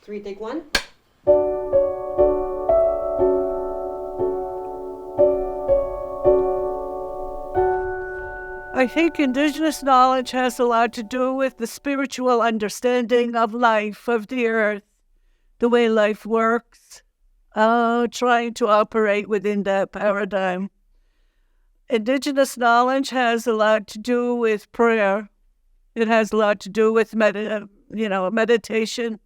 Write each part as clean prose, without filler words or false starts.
Three, take one. I think Indigenous knowledge has a lot to do with the spiritual understanding of life, of the earth, the way life works, trying to operate within that paradigm. Indigenous knowledge has a lot to do with prayer. It has a lot to do with meditation.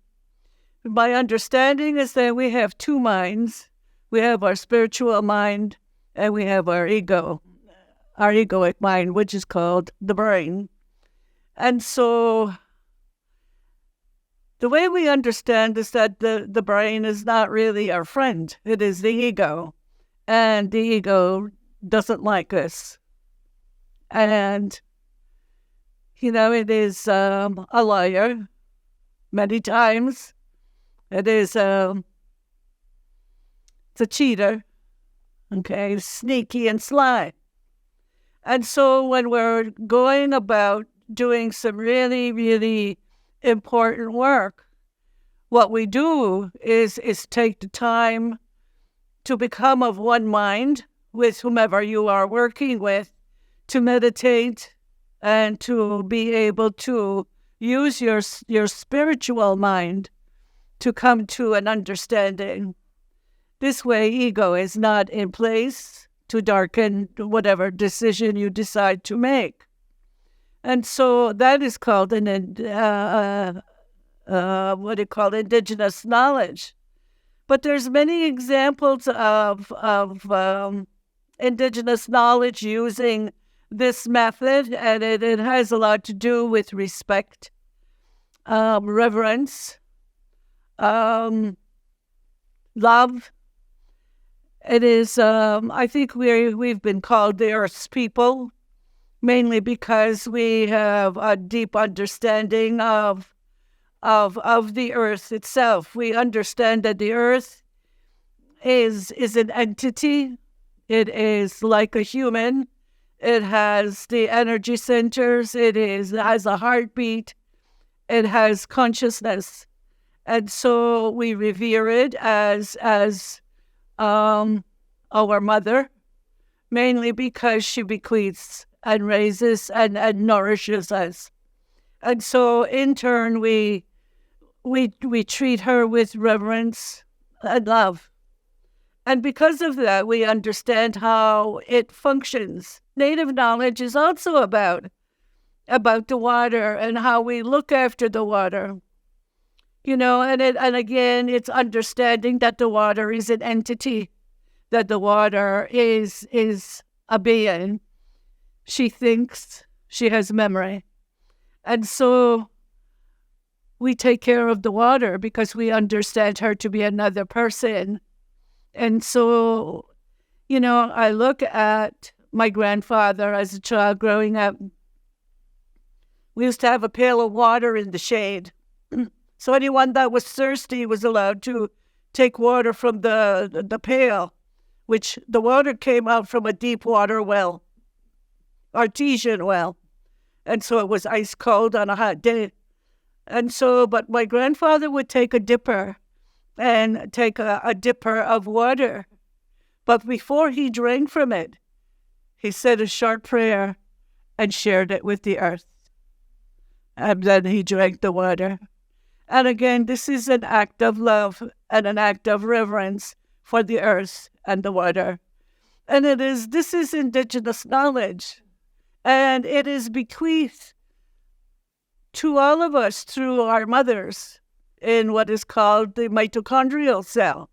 My understanding is that we have two minds. We have our spiritual mind and we have our egoic mind, which is called the brain. And so the way we understand is that the brain is not really our friend. It is the ego. And the ego doesn't like us. And, it is a liar many times. It is it's a cheater, okay, sneaky and sly. And so when we're going about doing some really, really important work, what we do is take the time to become of one mind with whomever you are working with, to meditate and to be able to use your spiritual mind to come to an understanding. This way, ego is not in place to darken whatever decision you decide to make. And so that is called Indigenous knowledge. But there's many examples of Indigenous knowledge using this method, and it has a lot to do with respect, reverence, love. It is, I think we've been called the Earth's people, mainly because we have a deep understanding of the Earth itself. We understand that the Earth is an entity. It is like a human. It has the energy centers. It has a heartbeat. It has consciousness. And so we revere it as our mother, mainly because she bequeaths and raises and nourishes us. And so in turn, we treat her with reverence and love. And because of that, we understand how it functions. Native knowledge is also about the water and how we look after the water. And again, it's understanding that the water is an entity, that the water is a being. She thinks, she has memory. And so we take care of the water because we understand her to be another person. And so, I look at my grandfather as a child growing up. We used to have a pail of water in the shade. So anyone that was thirsty was allowed to take water from the pail, which the water came out from a deep water well, artesian well. And so it was ice cold on a hot day. And so, but my grandfather would take a dipper and take a dipper of water. But before he drank from it, he said a short prayer and shared it with the earth. And then he drank the water. And again, this is an act of love and an act of reverence for the earth and the water. And this is Indigenous knowledge. And it is bequeathed to all of us through our mothers in what is called the mitochondrial cell.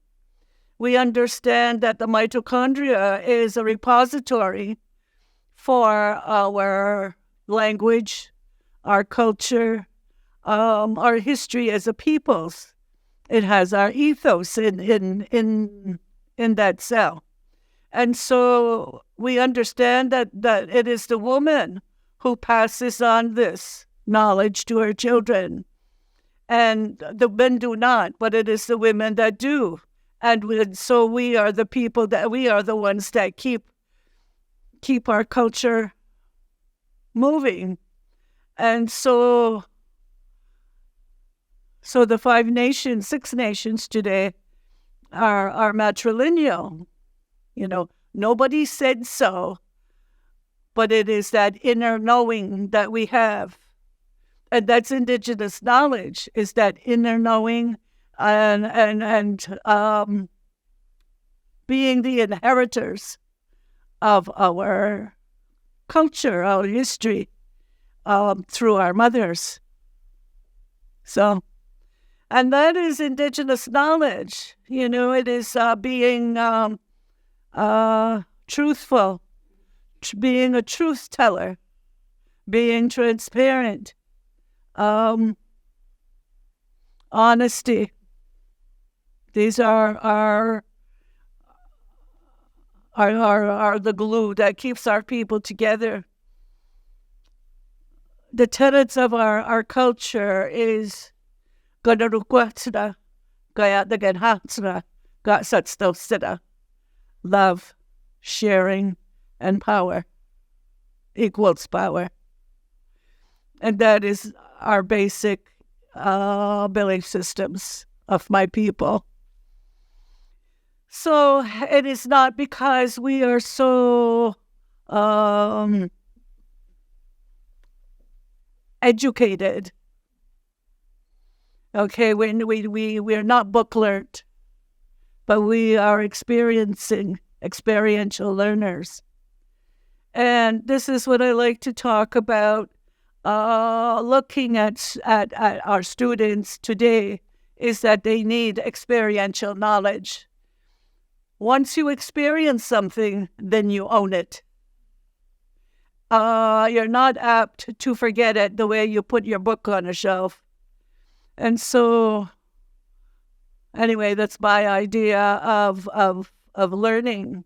We understand that the mitochondria is a repository for our language, our culture, our history as a peoples. It has our ethos in that cell. And so we understand that it is the woman who passes on this knowledge to her children. And the men do not, but it is the women that do. And so we are the people we are the ones that keep our culture moving. And so So the 5 nations, 6 nations today are matrilineal. Nobody said so, but it is that inner knowing that we have. And that's Indigenous knowledge, is that inner knowing and being the inheritors of our culture, our history, through our mothers. So, and that is Indigenous knowledge. It is being truthful, being a truth teller, being transparent, honesty. These are the glue that keeps our people together. The tenets of our culture is love, sharing, and power equals power. And that is our basic belief systems of my people. So it is not because we are so educated. Okay, we're not book learned, but we are experiential learners. And this is what I like to talk about, looking at our students today, is that they need experiential knowledge. Once you experience something, then you own it. You're not apt to forget it the way you put your book on a shelf. And so, anyway, that's my idea of learning.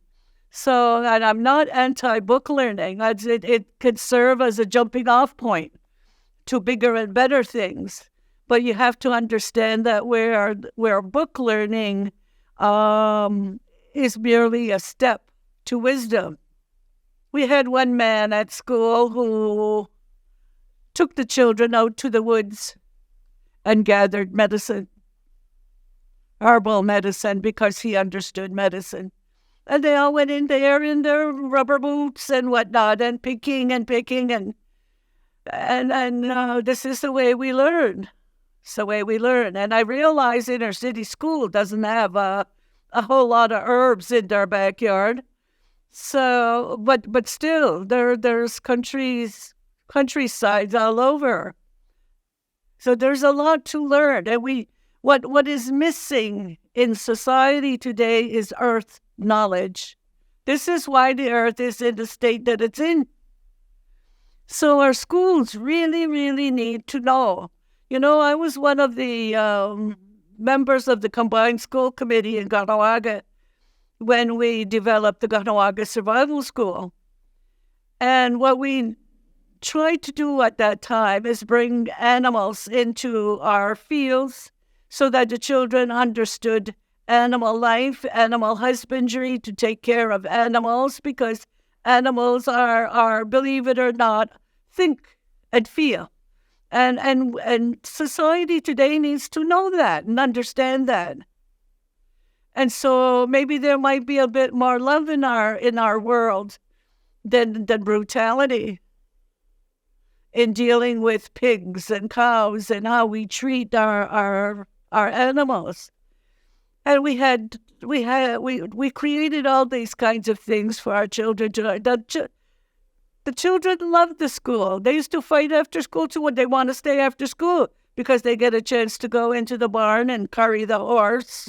So, and I'm not anti-book learning. It could serve as a jumping off point to bigger and better things. But you have to understand that where book learning is merely a step to wisdom. We had one man at school who took the children out to the woods and gathered medicine, herbal medicine, because he understood medicine. And they all went in there in their rubber boots and whatnot, and picking, and this is the way we learn. It's the way we learn. And I realize inner city school doesn't have a whole lot of herbs in their backyard. So, but still, there's countrysides all over. So there's a lot to learn. And what is missing in society today is earth knowledge. This is why the earth is in the state that it's in. So our schools really, really need to know. I was one of the members of the Combined School Committee in Kahnawake when we developed the Kahnawake Survival School. And what we tried to do at that time is bring animals into our fields so that the children understood animal life, animal husbandry, to take care of animals, because animals are, believe it or not, think and feel. And society today needs to know that and understand that. And so maybe there might be a bit more love in our world than brutality in dealing with pigs and cows and how we treat our animals. And we created all these kinds of things for our children. The children loved the school. They used to fight after school too when they want to stay after school, because they get a chance to go into the barn and curry the horse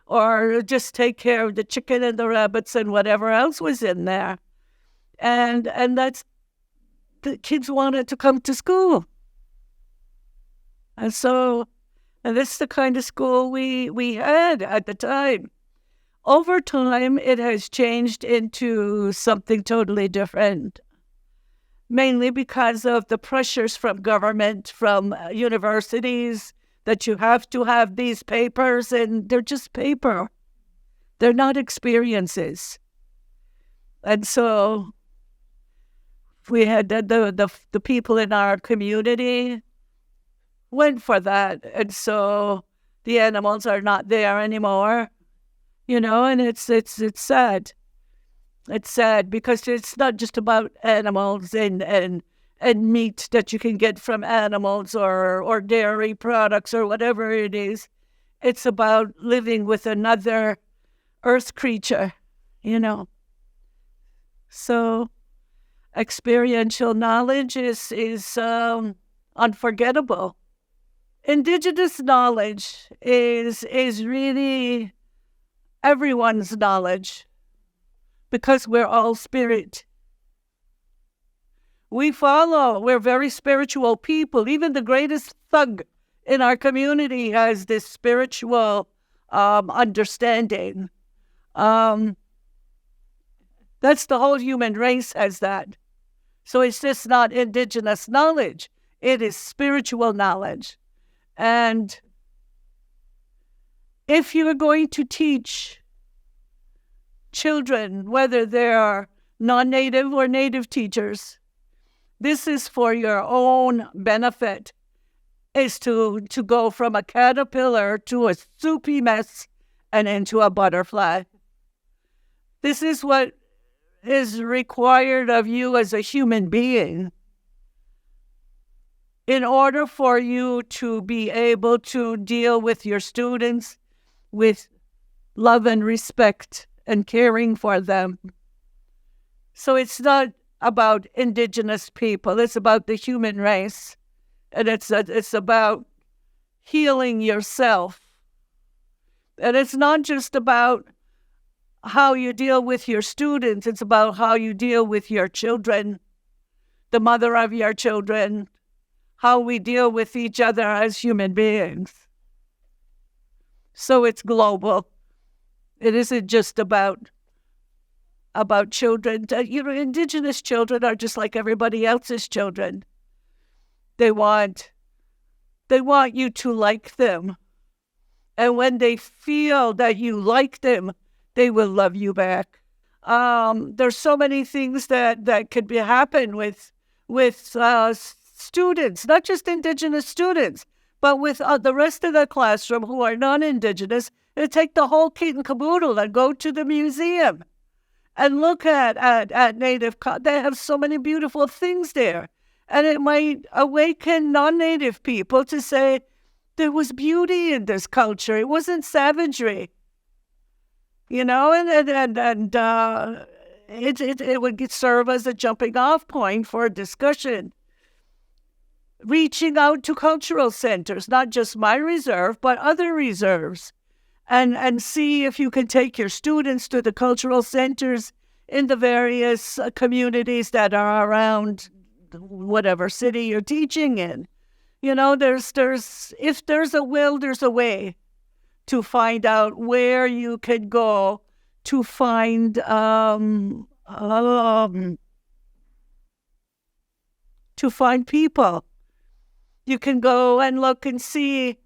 or just take care of the chicken and the rabbits and whatever else was in there. And that's, the kids wanted to come to school. And this is the kind of school we had at the time. Over time, it has changed into something totally different, mainly because of the pressures from government, from universities, that you have to have these papers, and they're just paper. They're not experiences. And so we had the people in our community went for that. And so the animals are not there anymore, and it's sad. It's sad because it's not just about animals and meat that you can get from animals or dairy products or whatever it is. It's about living with another earth creature, So experiential knowledge is unforgettable. Indigenous knowledge is really everyone's knowledge because we're all spirit. We're very spiritual people. Even the greatest thug in our community has this spiritual understanding. That's the whole human race has that. So it's just not indigenous knowledge. It is spiritual knowledge. And if you're going to teach children, whether they are non-native or native teachers, this is for your own benefit, is to go from a caterpillar to a soupy mess and into a butterfly. This is what is required of you as a human being in order for you to be able to deal with your students with love and respect and caring for them. So it's not about Indigenous people. It's about the human race. And it's about healing yourself. And it's not just about how you deal with your students. It's about how you deal with your children, the mother of your children, how we deal with each other as human beings. So it's global. It isn't just about children. Indigenous children are just like everybody else's children. They want you to like them. And when they feel that you like them, they will love you back. There's so many things that could happen with students, not just Indigenous students, but with the rest of the classroom who are non-Indigenous. They take the whole kit and caboodle and go to the museum and look at Native. They have so many beautiful things there. And it might awaken non-Native people to say, there was beauty in this culture. It wasn't savagery. And it would serve as a jumping off point for a discussion. Reaching out to cultural centers, not just my reserve, but other reserves, and see if you can take your students to the cultural centers in the various communities that are around whatever city you're teaching in. If there's a will, there's a way to find out where you can go to find people. You can go and look and see.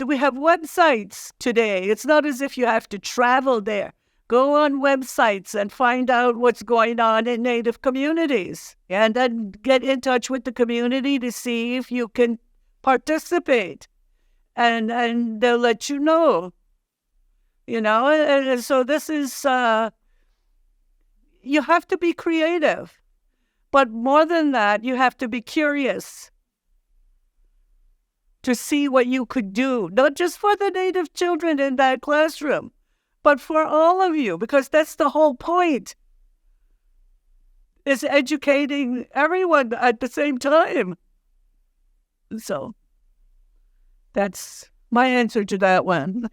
We have websites today. It's not as if you have to travel there. Go on websites and find out what's going on in Native communities, and then get in touch with the community to see if you can participate, and they'll let you know. And so this is, you have to be creative, but more than that, you have to be curious to see what you could do, not just for the Native children in that classroom, but for all of you, because that's the whole point, is educating everyone at the same time. So that's my answer to that one.